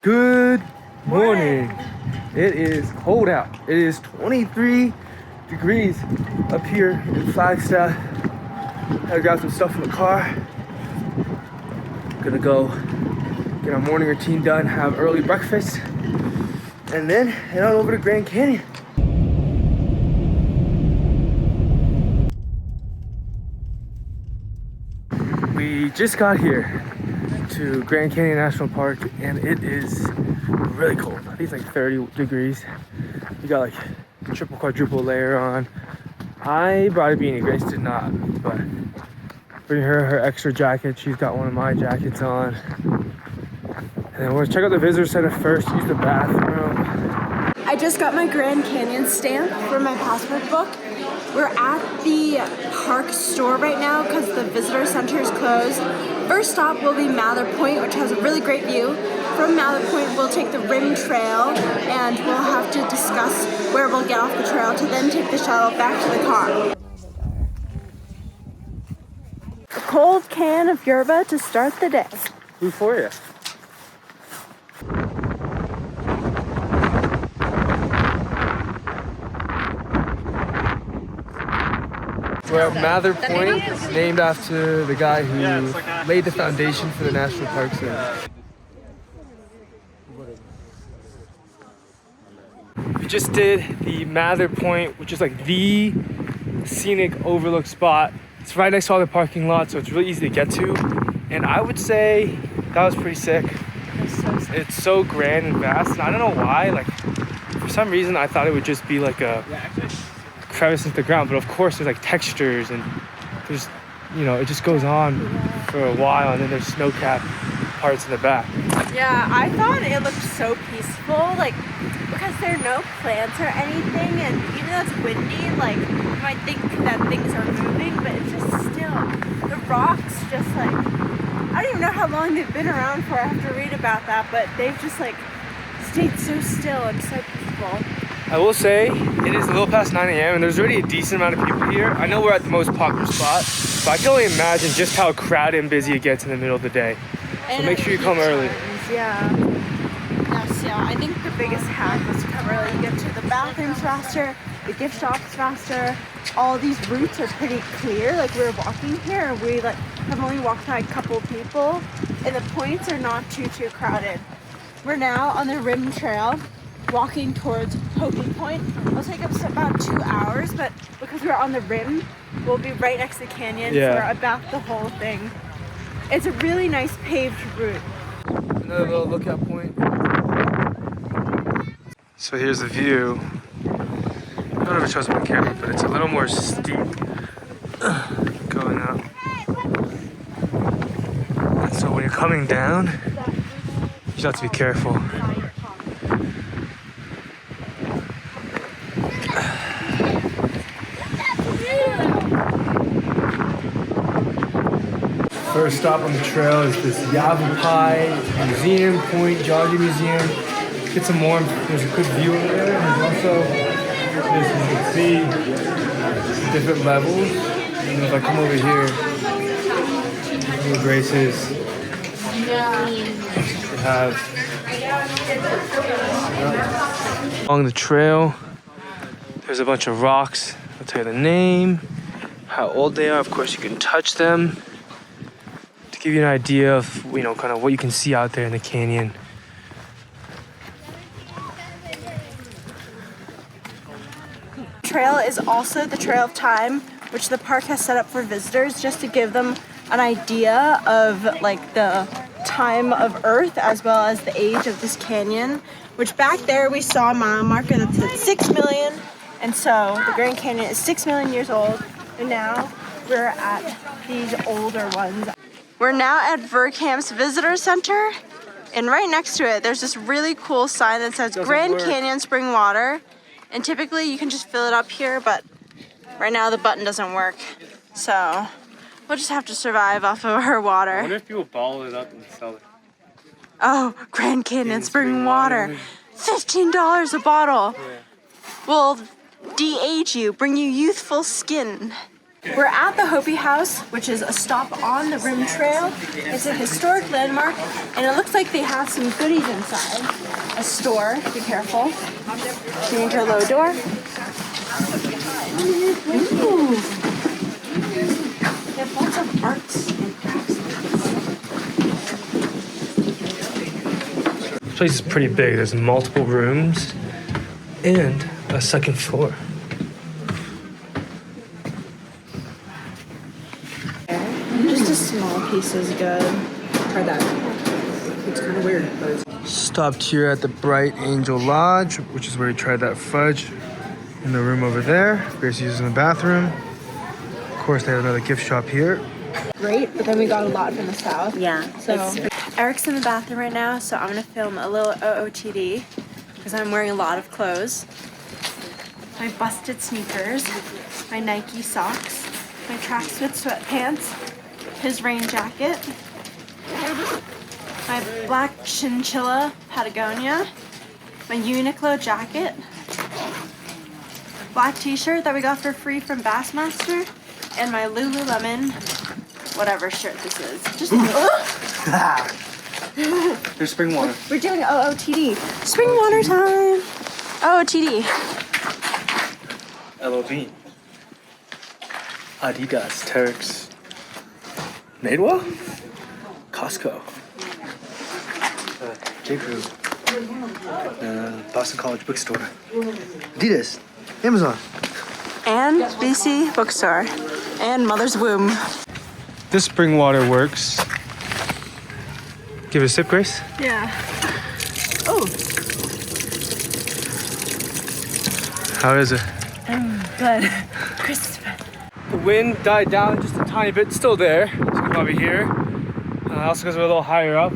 Good morning. It is cold out. It is 23 degrees up here in Flagstaff. I got some stuff in the car. Gonna go get our morning routine done, have early breakfast, and then head on over to Grand Canyon. We just got here to Grand Canyon National Park and it is really cold. I think it's like 30 degrees. We got like triple quadruple layer on. I brought a beanie, Grace did not, but bring her extra jacket. She's got one of my jackets on. And then we're gonna check out the visitor center first, use the bathroom. I just got my Grand Canyon stamp for my passport book. We're at the park store right now because the visitor center is closed. First stop will be Mather Point, which has a really great view. From Mather Point, we'll take the Rim Trail and we'll have to discuss where we'll get off the trail to then take the shuttle back to the car. A cold can of yerba to start the day. Who for you? We're at Mather Point, named after the guy who laid the foundation for the National Park Service. We just did the Mather Point, which is like the scenic overlook spot. It's right next to all the parking lots, so it's really easy to get to. And I would say that was pretty sick. It's so grand and vast, and I don't know why. Like, for some reason, I thought it would just be like a crevice into the ground, but of course there's like textures and there's, you know, it just goes on for a while, and then there's snow-capped parts in the back. Yeah, I thought it looked so peaceful, like, because there are no plants or anything, and even though it's windy, like, you might think that things are moving, but it's just still. The rocks just like, I don't even know how long they've been around for. I have to read about that, but they've just like stayed so still and so peaceful. I will say, it is a little past 9 a.m. and there's already a decent amount of people here. I know we're at the most popular spot, but I can only imagine just how crowded and busy it gets in the middle of the day. So make sure you come early. Yeah. Yes, yeah. I think the biggest hack was to come early. You get to the bathrooms faster, the gift shops faster. All these routes are pretty clear. Like, we were walking here and we like have only walked by a couple people, and the points are not too crowded. We're now on the Rim Trail, walking towards Hopi Point. It'll take us about 2 hours, but because we're on the rim, we'll be right next to the canyon for about the whole thing. It's a really nice paved route. Another little lookout point. So here's the view. I don't know if it shows up on camera, but it's a little more steep going up. And so when you're coming down, you just have to be careful. First stop on the trail is this Yavapai Museum, Point Geology Museum. Get some warmth. There's a good view over there. There's also, as you can see, different levels. And if I come over here, little Grace's, they have along the trail. There's a bunch of rocks. I'll tell you the name, how old they are. Of course, you can touch them. Give you an idea of, you know, kind of what you can see out there in the canyon. Trail is also the Trail of Time, which the park has set up for visitors just to give them an idea of like the time of Earth as well as the age of this canyon, which back there we saw a mile marker that said 6 million, and so the Grand Canyon is 6 million years old, and now we're at these older ones. We're now at Verkamp's Visitor Center, and right next to it, there's this really cool sign that says Grand Canyon Spring Water. And typically you can just fill it up here, but right now the button doesn't work. So we'll just have to survive off of our water. I wonder if people bottle it up and sell it. Oh, Grand Canyon Spring Water. $15 a bottle. Yeah. Will de-age you, bring you youthful skin. We're at the Hopi House, which is a stop on the Rim Trail. It's a historic landmark, and it looks like they have some goodies inside. A store, be careful. Can you enter a low door? Ooh. They have lots of arts and crafts. This place is pretty big. There's multiple rooms and a second floor. Just a small piece is good. Try that. It's kind of weird, but it's... Stopped here at the Bright Angel Lodge, which is where we tried that fudge in the room over there. Grace uses in the bathroom. Of course, they have another gift shop here. Great, but then we got a lot from the south. Yeah. So Eric's in the bathroom right now, so I'm gonna film a little OOTD because I'm wearing a lot of clothes. My busted sneakers, my Nike socks, my tracksuit sweatpants, his rain jacket, my black chinchilla Patagonia, my Uniqlo jacket, black t-shirt that we got for free from Bassmaster, and my Lululemon whatever shirt this is. Just There's spring water. we're doing OOTD. Spring water time. OOTD. LOV. Adidas, Turks. Madewell? Costco. J. Crew. Boston College Bookstore. Adidas. Amazon. And BC Bookstore. And Mother's Womb. This spring water works. Give it a sip, Grace. Yeah. Oh. How is it? Good. Crisp. The wind died down just a tiny bit, still there, as you can probably hear. Also because we're a little higher up.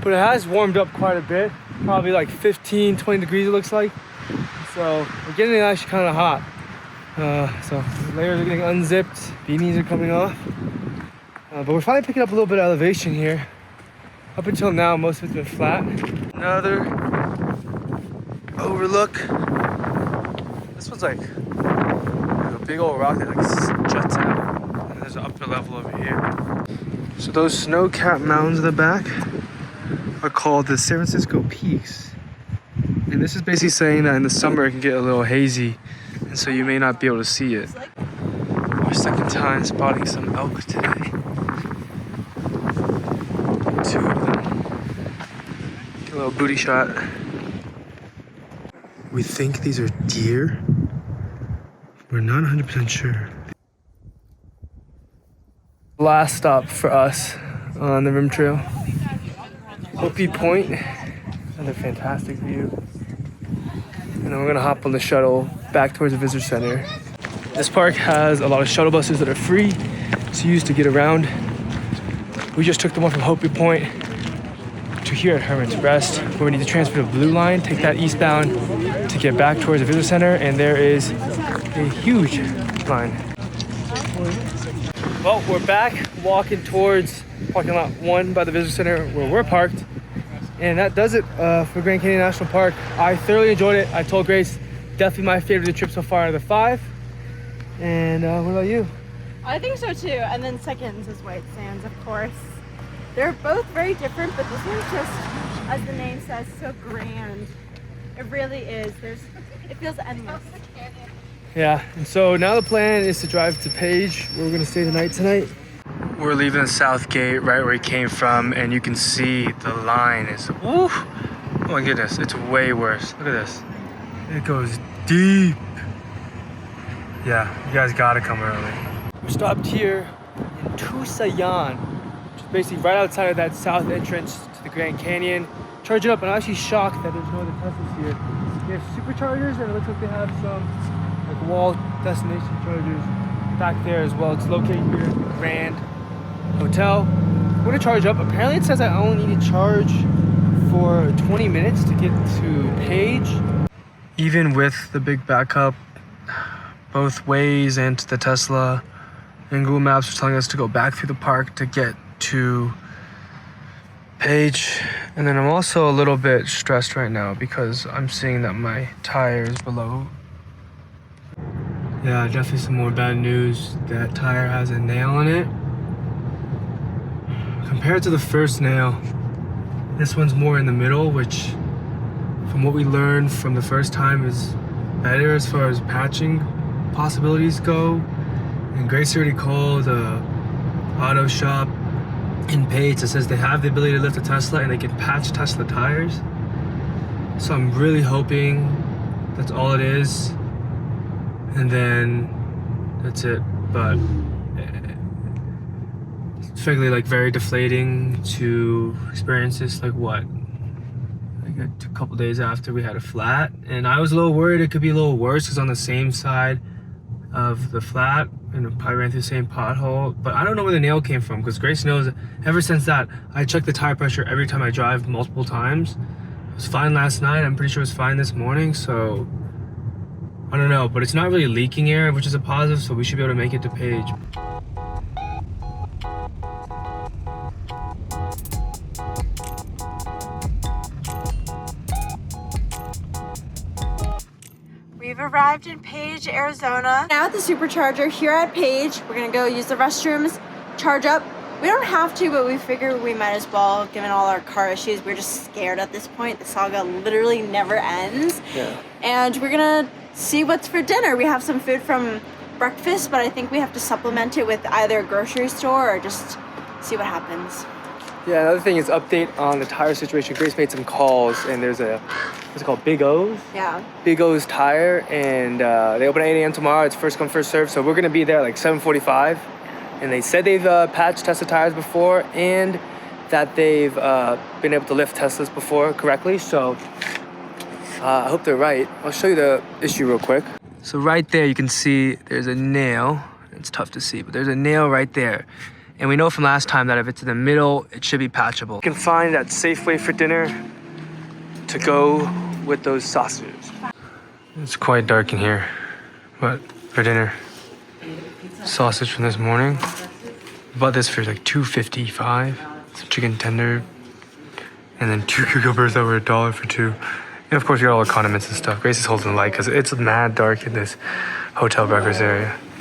But it has warmed up quite a bit, probably like 15, 20 degrees it looks like. So we're getting actually kind of hot. So layers are getting unzipped, beanies are coming off. But we're finally picking up a little bit of elevation here. Up until now, most of it's been flat. Another overlook. This one's like a big old rock that like juts out. And there's an upper level over here. So those snow-capped mountains in the back are called the San Francisco Peaks. And this is basically saying that in the summer it can get a little hazy, and so you may not be able to see it. Our second time spotting some elk today. 2 of them. Get a little booty shot. We think these are deer. We're not 100% sure. Last stop for us on the Rim Trail. Hopi Point. Another fantastic view. And then we're gonna hop on the shuttle back towards the visitor center. This park has a lot of shuttle buses that are free to use to get around. We just took the one from Hopi Point to here at Hermit's Rest, where we need to transfer to Blue Line, take that eastbound to get back towards the visitor center, and there is a huge line. Well, we're back walking towards parking lot 1 by the visitor center where we're parked. And that does it for Grand Canyon National Park. I thoroughly enjoyed it. I told Grace, definitely my favorite of the trip so far out of the 5. And what about you? I think so too. And then seconds is White Sands, of course. They're both very different, but this one's just, as the name says, so grand. It really is. It feels endless. Yeah, and so now the plan is to drive to Page, where we're gonna stay the night tonight. We're leaving the south gate right where we came from, and you can see the line is, oof, oh my goodness, it's way worse. Look at this. It goes deep. Yeah, you guys gotta come early. We stopped here in Tusayan, which is basically right outside of that south entrance to the Grand Canyon. Charge it up, and I'm actually shocked that there's no other Teslas here. They have superchargers, and it looks like they have some like wall destination chargers back there as well. It's located here at the Grand Hotel. We're gonna charge up. Apparently it says I only need to charge for 20 minutes to get to Page. Even with the big backup, both Waze and the Tesla and Google Maps are telling us to go back through the park to get to Page. And then I'm also a little bit stressed right now because I'm seeing that my tire is below Yeah, definitely some more bad news. That tire has a nail in it. Compared to the first nail, this one's more in the middle, which from what we learned from the first time is better as far as patching possibilities go. And Grace already called a auto shop in Pates that says they have the ability to lift a Tesla and they can patch Tesla tires. So I'm really hoping that's all it is, and then that's it. But it's frankly like very deflating to experience this. Like what? Like a couple days after we had a flat, and I was a little worried it could be a little worse because on the same side of the flat, and it probably ran through the same pothole. But I don't know where the nail came from because Grace knows that ever since that, I check the tire pressure every time I drive multiple times. It was fine last night. I'm pretty sure it was fine this morning. So I don't know, but it's not really leaking air, which is a positive. So we should be able to make it to Page. We've arrived in Page, Arizona. Now at the supercharger here at Page, we're gonna go use the restrooms, charge up. We don't have to, but we figure we might as well, given all our car issues. We're just scared at this point. The saga literally never ends. Yeah. And we're gonna see what's for dinner. We have some food from breakfast, but I think we have to supplement it with either a grocery store or just see what happens. Yeah, another thing is update on the tire situation. Grace made some calls, and there's a, what's it called, Big O's? Yeah. Big O's Tire, and they open at 8 a.m. tomorrow. It's first come, first serve. So we're gonna be there at like 7:45. And they said they've patched Tesla tires before, and that they've been able to lift Teslas before correctly. So I hope they're right. I'll show you the issue real quick. So right there, you can see there's a nail. It's tough to see, but there's a nail right there. And we know from last time that if it's in the middle, it should be patchable. You can find that Safeway for dinner to go with those sausages. It's quite dark in here, but for dinner, sausage from this morning. Bought this for like $2.55. It's a chicken tender, and then 2 cucumbers that were $1 for 2. And of course, you got all the condiments and stuff. Grace is holding the light because it's mad dark in this hotel breakfast area.